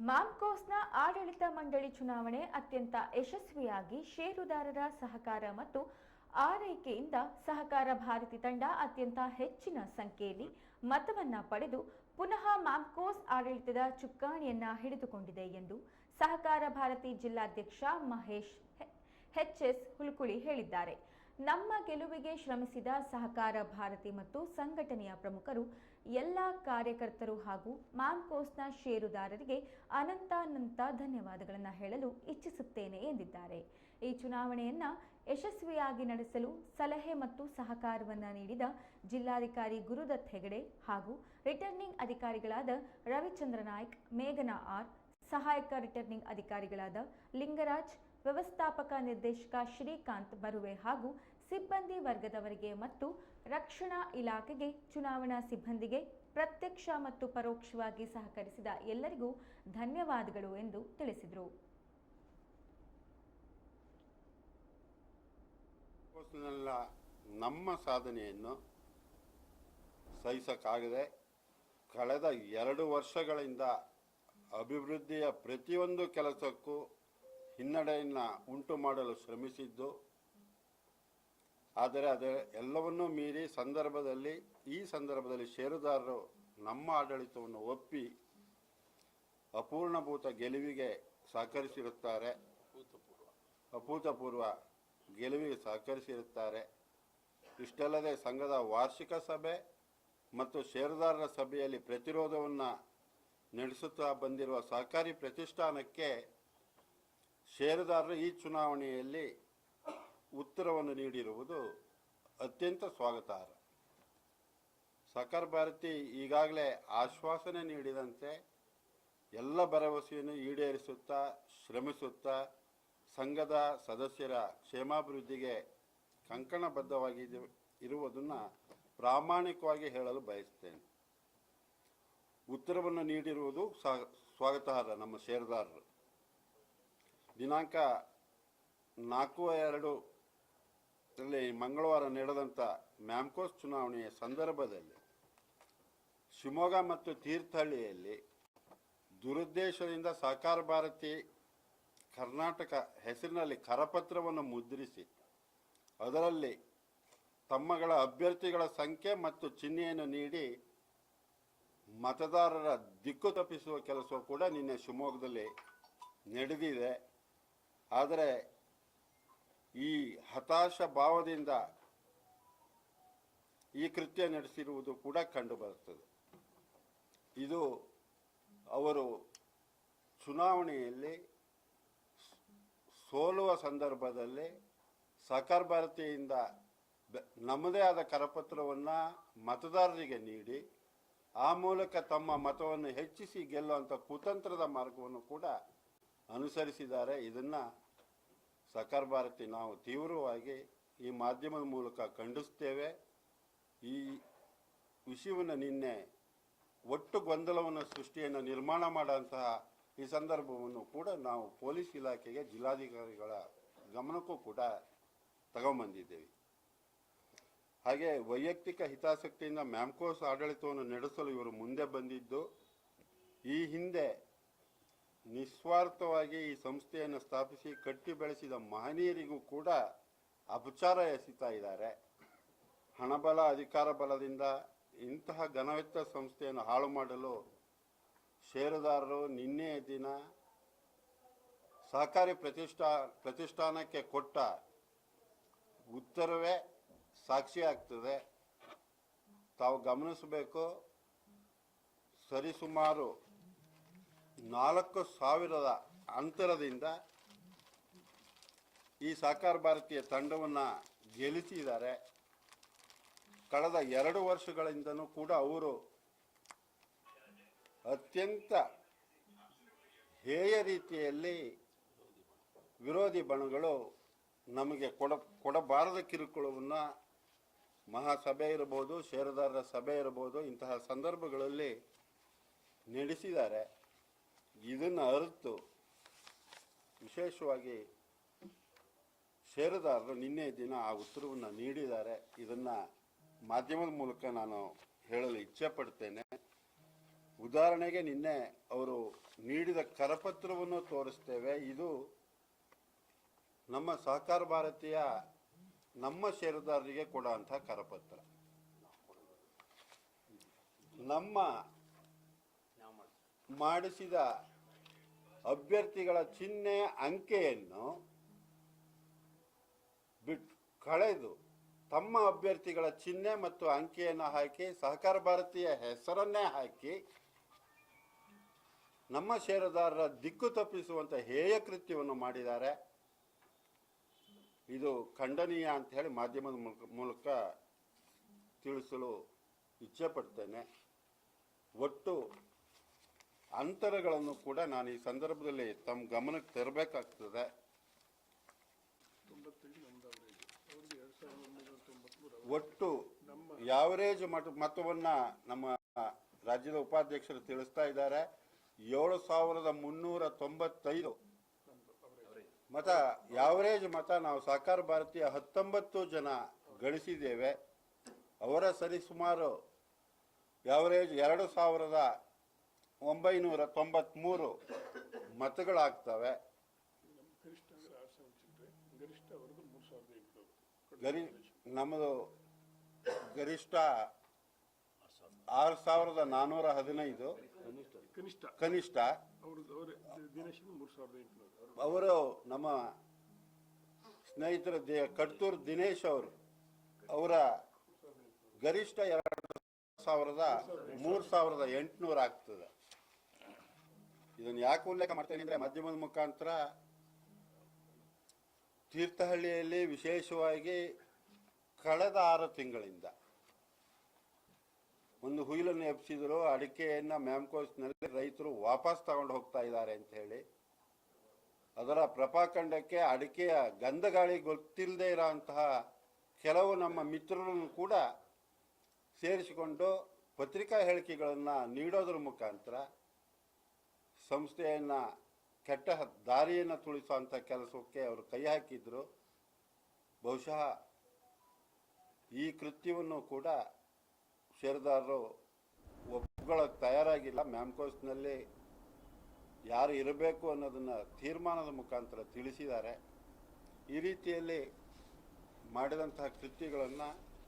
ಮಾಮ್ಕೋಸ್ನ ಆಡಳಿತ ಮಂಡಳಿ ಚುನಾವಣೆ ಅತ್ಯಂತ ಯಶಸ್ವಿಯಾಗಿ ಷೇರುದಾರರ ಸಹಕಾರ ಮತ್ತು ಆರೈಕೆಯಿಂದ ಸಹಕಾರ ಭಾರತಿ ತಂಡ ಅತ್ಯಂತ ಹೆಚ್ಚಿನ ಸಂಖ್ಯೆಯಲ್ಲಿ ಮತವನ್ನ ಪಡೆದು ಪುನಃ ಮಾಮ್ಕೋಸ್ ಆಡಳಿತದ ಚುಕ್ಕಾಣಿಯನ್ನ ಹಿಡಿದುಕೊಂಡಿದೆ ಎಂದು ಸಹಕಾರ ಭಾರತಿ ಜಿಲ್ಲಾಧ್ಯಕ್ಷ ಮಹೇಶ್ ಎಚ್.ಎಸ್. ಹುಲ್ಕುಳಿ ಹೇಳಿದ್ದಾರೆ. ನಮ್ಮ ಗೆಲುವಿಗೆ ಶ್ರಮಿಸಿದ ಸಹಕಾರ ಭಾರತಿ ಮತ್ತು ಸಂಘಟನೆಯ ಪ್ರಮುಖರು, ಎಲ್ಲ ಕಾರ್ಯಕರ್ತರು ಹಾಗೂ ಮಾಮ್ಕೋಸ್ನ ಷೇರುದಾರರಿಗೆ ಅನಂತ ಧನ್ಯವಾದಗಳನ್ನು ಹೇಳಲು ಇಚ್ಛಿಸುತ್ತೇನೆ ಎಂದಿದ್ದಾರೆ. ಈ ಚುನಾವಣೆಯನ್ನ ಯಶಸ್ವಿಯಾಗಿ ನಡೆಸಲು ಸಲಹೆ ಮತ್ತು ಸಹಕಾರವನ್ನು ನೀಡಿದ ಜಿಲ್ಲಾಧಿಕಾರಿ ಗುರುದತ್ ಹೆಗಡೆ ಹಾಗೂ ರಿಟರ್ನಿಂಗ್ ಅಧಿಕಾರಿಗಳಾದ ರವಿಚಂದ್ರ ನಾಯ್ಕ್, ಮೇಘನಾ ಆರ್, ಸಹಾಯಕ ರಿಟರ್ನಿಂಗ್ ಅಧಿಕಾರಿಗಳಾದ ಲಿಂಗರಾಜ್, ವ್ಯವಸ್ಥಾಪಕ ನಿರ್ದೇಶಕ ಶ್ರೀಕಾಂತ್ ಬರುವೆ ಹಾಗೂ ಸಿಬ್ಬಂದಿ ವರ್ಗದವರಿಗೆ ಮತ್ತು ರಕ್ಷಣಾ ಇಲಾಖೆಗೆ, ಚುನಾವಣಾ ಸಿಬ್ಬಂದಿಗೆ, ಪ್ರತ್ಯಕ್ಷ ಮತ್ತು ಪರೋಕ್ಷವಾಗಿ ಸಹಕರಿಸಿದ ಎಲ್ಲರಿಗೂ ಧನ್ಯವಾದಗಳು ಎಂದು ತಿಳಿಸಿದರು. ನಮ್ಮ ಸಾಧನೆಯನ್ನು ಸಹಿಸಕ್ಕಾಗದೆ ಕಳೆದ 2 ವರ್ಷಗಳಿಂದ ಅಭಿವೃದ್ಧಿಯ ಪ್ರತಿಯೊಂದು ಕೆಲಸಕ್ಕೂ ಹಿನ್ನಡೆಯನ್ನು ಉಂಟು ಮಾಡಲು ಶ್ರಮಿಸಿದ್ದು, ಆದರೆ ಎಲ್ಲವನ್ನೂ ಮೀರಿ ಈ ಸಂದರ್ಭದಲ್ಲಿ ಷೇರುದಾರರು ನಮ್ಮ ಆಡಳಿತವನ್ನು ಒಪ್ಪಿ ಅಪೂರ್ಣಭೂತ ಗೆಲುವಿಗೆ ಸಹಕರಿಸಿರುತ್ತಾರೆ. ಅಭೂತಪೂರ್ವ ಗೆಲುವಿಗೆ ಸಹಕರಿಸಿರುತ್ತಾರೆ. ಇಷ್ಟಲ್ಲದೆ ಸಂಘದ ವಾರ್ಷಿಕ ಸಭೆ ಮತ್ತು ಷೇರುದಾರರ ಸಭೆಯಲ್ಲಿ ಪ್ರತಿರೋಧವನ್ನು ನಡೆಸುತ್ತಾ ಬಂದಿರುವ ಸಹಕಾರಿ ಪ್ರತಿಷ್ಠಾನಕ್ಕೆ ಷೇರುದಾರರು ಈ ಚುನಾವಣೆಯಲ್ಲಿ ಉತ್ತರವನ್ನು ನೀಡಿರುವುದು ಅತ್ಯಂತ ಸ್ವಾಗತಾರ್ಹ. ಸಹಕಾರ ಭಾರತಿ ಈಗಾಗಲೇ ಆಶ್ವಾಸನೆ ನೀಡಿದಂತೆ ಎಲ್ಲ ಭರವಸೆಯನ್ನು ಈಡೇರಿಸುತ್ತಾ ಶ್ರಮಿಸುತ್ತಾ ಸಂಘದ ಸದಸ್ಯರ ಕ್ಷೇಮಾಭಿವೃದ್ಧಿಗೆ ಕಂಕಣಬದ್ಧವಾಗಿ ಇರುವುದನ್ನು ಪ್ರಾಮಾಣಿಕವಾಗಿ ಹೇಳಲು ಬಯಸುತ್ತೇನೆ. ಉತ್ತರವನ್ನು ನೀಡಿರುವುದು ಸ್ವಾಗತಾರ್ಹ. ನಮ್ಮ ಷೇರುದಾರರು ದಿನಾಂಕ 4/2 ಮಂಗಳವಾರ ನಡೆದಂಥ ಮ್ಯಾಮ್ಕೋಸ್ ಚುನಾವಣೆಯ ಸಂದರ್ಭದಲ್ಲಿ ಶಿವಮೊಗ್ಗ ಮತ್ತು ತೀರ್ಥಹಳ್ಳಿಯಲ್ಲಿ ದುರುದ್ದೇಶದಿಂದ ಸಹಕಾರ ಭಾರತಿ ಕರ್ನಾಟಕ ಹೆಸರಿನಲ್ಲಿ ಕರಪತ್ರವನ್ನು ಮುದ್ರಿಸಿ ಅದರಲ್ಲಿ ತಮ್ಮಗಳ ಅಭ್ಯರ್ಥಿಗಳ ಸಂಖ್ಯೆ ಮತ್ತು ಚಿಹ್ನೆಯನ್ನು ನೀಡಿ ಮತದಾರರ ದಿಕ್ಕು ತಪ್ಪಿಸುವ ಕೆಲಸ ಕೂಡ ನಿನ್ನೆ ಶಿವಮೊಗ್ಗದಲ್ಲಿ ನಡೆದಿದೆ. ಆದರೆ ಈ ಹತಾಶ ಭಾವದಿಂದ ಈ ಕೃತ್ಯ ನಡೆಸಿರುವುದು ಕೂಡ ಕಂಡುಬರುತ್ತದೆ. ಇದು ಅವರು ಚುನಾವಣೆಯಲ್ಲಿ ಸೋಲುವ ಸಂದರ್ಭದಲ್ಲಿ ಸಹಕಾರ ಭಾರತಿಯಿಂದ ನಮ್ಮದೇ ಆದ ಕರಪತ್ರವನ್ನು ಮತದಾರರಿಗೆ ನೀಡಿ ಆ ಮೂಲಕ ತಮ್ಮ ಮತವನ್ನು ಹೆಚ್ಚಿಸಿ ಗೆಲ್ಲುವಂಥ ಕುತಂತ್ರದ ಮಾರ್ಗವನ್ನು ಕೂಡ ಅನುಸರಿಸಿದ್ದಾರೆ. ಇದನ್ನು ಸಹಕಾರ ಭಾರತಿ ನಾವು ತೀವ್ರವಾಗಿ ಈ ಮಾಧ್ಯಮದ ಮೂಲಕ ಖಂಡಿಸ್ತೇವೆ. ಈ ವಿಷಯವನ್ನು ನಿನ್ನೆ ಒಟ್ಟು ಗೊಂದಲವನ್ನು ಸೃಷ್ಟಿಯನ್ನು ನಿರ್ಮಾಣ ಮಾಡುವಂತಹ ಈ ಸಂದರ್ಭವನ್ನು ಕೂಡ ನಾವು ಪೊಲೀಸ್ ಇಲಾಖೆಗೆ, ಜಿಲ್ಲಾಧಿಕಾರಿಗಳ ಗಮನಕ್ಕೂ ಕೂಡ ತಗೊಂಬಂದಿದ್ದೇವೆ. ಹಾಗೆ ವೈಯಕ್ತಿಕ ಹಿತಾಸಕ್ತಿಯಿಂದ ಮ್ಯಾಮ್ಕೋಸ್ ಆಡಳಿತವನ್ನು ನಡೆಸಲು ಇವರು ಮುಂದೆ ಬಂದಿದ್ದು, ಈ ಹಿಂದೆ ನಿಸ್ವಾರ್ಥವಾಗಿ ಈ ಸಂಸ್ಥೆಯನ್ನು ಸ್ಥಾಪಿಸಿ ಕಟ್ಟಿ ಬೆಳೆಸಿದ ಮಹನೀಯರಿಗೂ ಕೂಡ ಅಪಚಾರ ಎಸೀತಾ ಇದ್ದಾರೆ. ಹಣಬಲ, ಅಧಿಕಾರ ಬಲದಿಂದ ಇಂತಹ ಘನವೆತ್ತ ಸಂಸ್ಥೆಯನ್ನು ಹಾಳು ಮಾಡಲು ಷೇರುದಾರರು ನಿನ್ನೆಯ ದಿನ ಸಹಕಾರಿ ಪ್ರತಿಷ್ಠಾನಕ್ಕೆ ಕೊಟ್ಟ ಉತ್ತರವೇ ಸಾಕ್ಷಿಯಾಗ್ತದೆ. ತಾವು ಗಮನಿಸಬೇಕು, ಸರಿಸುಮಾರು 4,000 ಅಂತರದಿಂದ ಈ ಸಹಕಾರ ಭಾರತೀಯ ತಂಡವನ್ನು ಗೆಲ್ಲಿಸಿದ್ದಾರೆ. ಕಳೆದ 2 ವರ್ಷಗಳಿಂದನೂ ಕೂಡ ಅವರು ಅತ್ಯಂತ ಹೇಯ ರೀತಿಯಲ್ಲಿ ವಿರೋಧಿ ಬಣಗಳು ನಮಗೆ ಕೊಡಬಾರದ ಕಿರುಕುಳವನ್ನು ಮಹಾಸಭೆ ಇರಬಹುದು, ಷೇರುದಾರರ ಸಭೆ ಇರಬಹುದು, ಇಂತಹ ಸಂದರ್ಭಗಳಲ್ಲಿ ನಡೆಸಿದ್ದಾರೆ. ಇದನ್ನು ಅರಿತು ವಿಶೇಷವಾಗಿ ಷೇರುದಾರರು ನಿನ್ನೆ ದಿನ ಆ ಉತ್ತರವನ್ನು ನೀಡಿದ್ದಾರೆ. ಇದನ್ನು ಮಾಧ್ಯಮದ ಮೂಲಕ ನಾನು ಹೇಳಲು ಇಚ್ಛೆ ಪಡ್ತೇನೆ. ಉದಾಹರಣೆಗೆ ನಿನ್ನೆ ಅವರು ನೀಡಿದ ಕರಪತ್ರವನ್ನು ತೋರಿಸ್ತೇವೆ. ಇದು ನಮ್ಮ ಸಹಕಾರ ಭಾರತೀಯ ನಮ್ಮ ಷೇರುದಾರರಿಗೆ ಕೊಡುವಂತಹ ಕರಪತ್ರ. ನಮ್ಮ ಮಾಡಿಸಿದ ಅಭ್ಯರ್ಥಿಗಳ ಚಿಹ್ನೆ ಅಂಕೆಯನ್ನು ಕಳೆದು ತಮ್ಮ ಅಭ್ಯರ್ಥಿಗಳ ಚಿಹ್ನೆ ಮತ್ತು ಅಂಕೆಯನ್ನು ಹಾಕಿ ಸಹಕಾರ ಭಾರತೀಯ ಹೆಸರನ್ನೇ ಹಾಕಿ ನಮ್ಮ ಷೇರುದಾರರ ದಿಕ್ಕು ತಪ್ಪಿಸುವಂತ ಹೇಯ ಕೃತ್ಯವನ್ನು ಮಾಡಿದ್ದಾರೆ. ಇದು ಖಂಡನೀಯ ಅಂತ ಹೇಳಿ ಮಾಧ್ಯಮದ ಮೂಲಕ ತಿಳಿಸಲು ಇಚ್ಛೆ ಪಡ್ತೇನೆ. ಒಟ್ಟು ಅಂತರಗಳನ್ನು ಕೂಡ ನಾನು ಈ ಸಂದರ್ಭದಲ್ಲಿ ತಮ್ಮ ಗಮನಕ್ಕೆ ತರಬೇಕಾಗ್ತದೆ. ಒಟ್ಟು ಯಾವರೇಜ್ ಮತವನ್ನು ನಮ್ಮ ರಾಜ್ಯದ ಉಪಾಧ್ಯಕ್ಷರು ತಿಳಿಸ್ತಾ ಇದ್ದಾರೆ. 7,395 ಮತ ಯಾವರೇಜ್ ಮತ ನಾವು ಸಹಕಾರ ಭಾರತೀಯ 19 ಜನ ಗಳಿಸಿದ್ದೇವೆ. ಅವರ ಸರಿಸುಮಾರು ಯಾವರೇಜ್ 2,993 ಮತಗಳಾಗ್ತವೆ. ನಮ್ಮದು ಗರಿಷ್ಠ 6,415 ಕನಿಷ್ಠ. ಅವರು ನಮ್ಮ ಸ್ನೇಹಿತರು ಕಡ್ತೂರ್ ದಿನೇಶ್ ಅವರ ಗರಿಷ್ಠ 3,800 ಆಗ್ತದೆ. ಇದನ್ನು ಯಾಕೆ ಉಲ್ಲೇಖ ಮಾಡ್ತೇನೆ ಅಂದ್ರೆ ಮಾಧ್ಯಮದ ಮುಖಾಂತರ ತೀರ್ಥಹಳ್ಳಿಯಲ್ಲಿ ವಿಶೇಷವಾಗಿ ಕಳೆದ 6 ತಿಂಗಳಿಂದ ಒಂದು ಹುಯಿಲನ್ನು ಎಬ್ಸಿದ್ರು. ಅಡಿಕೆಯನ್ನು ಮ್ಯಾಮ್ಕೋಸ್ನಲ್ಲಿ ರೈತರು ವಾಪಸ್ ತಗೊಂಡು ಹೋಗ್ತಾ ಇದ್ದಾರೆ ಅಂತ ಹೇಳಿ ಅದರ ಪ್ರಪಾಖಂಡಕ್ಕೆ ಅಡಿಕೆಯ ಗಂಧಗಾಳಿ ಗೊತ್ತಿಲ್ಲದೆ ಇರೋಂತಹ ಕೆಲವು ನಮ್ಮ ಮಿತ್ರರನ್ನು ಕೂಡ ಸೇರಿಸಿಕೊಂಡು ಪತ್ರಿಕಾ ಹೇಳಿಕೆಗಳನ್ನು ನೀಡೋದ್ರ ಮುಖಾಂತರ ಸಂಸ್ಥೆಯನ್ನು ಕೆಟ್ಟ ದಾರಿಯನ್ನು ತುಳಿಸುವಂಥ ಕೆಲಸಕ್ಕೆ ಅವರು ಕೈ ಹಾಕಿದ್ರು. ಬಹುಶಃ ಈ ಕೃತ್ಯವನ್ನು ಕೂಡ ಷೇರುದಾರರು ಒಪ್ಕೊಳ್ಳೋಕೆ ತಯಾರಾಗಿಲ್ಲ. ಮ್ಯಾಮ್ಕೋಸ್ನಲ್ಲಿ ಯಾರು ಇರಬೇಕು ಅನ್ನೋದನ್ನು ತೀರ್ಮಾನದ ಮುಖಾಂತರ ತಿಳಿಸಿದ್ದಾರೆ. ಈ ರೀತಿಯಲ್ಲಿ ಮಾಡಿದಂತಹ ಕೃತ್ಯಗಳನ್ನು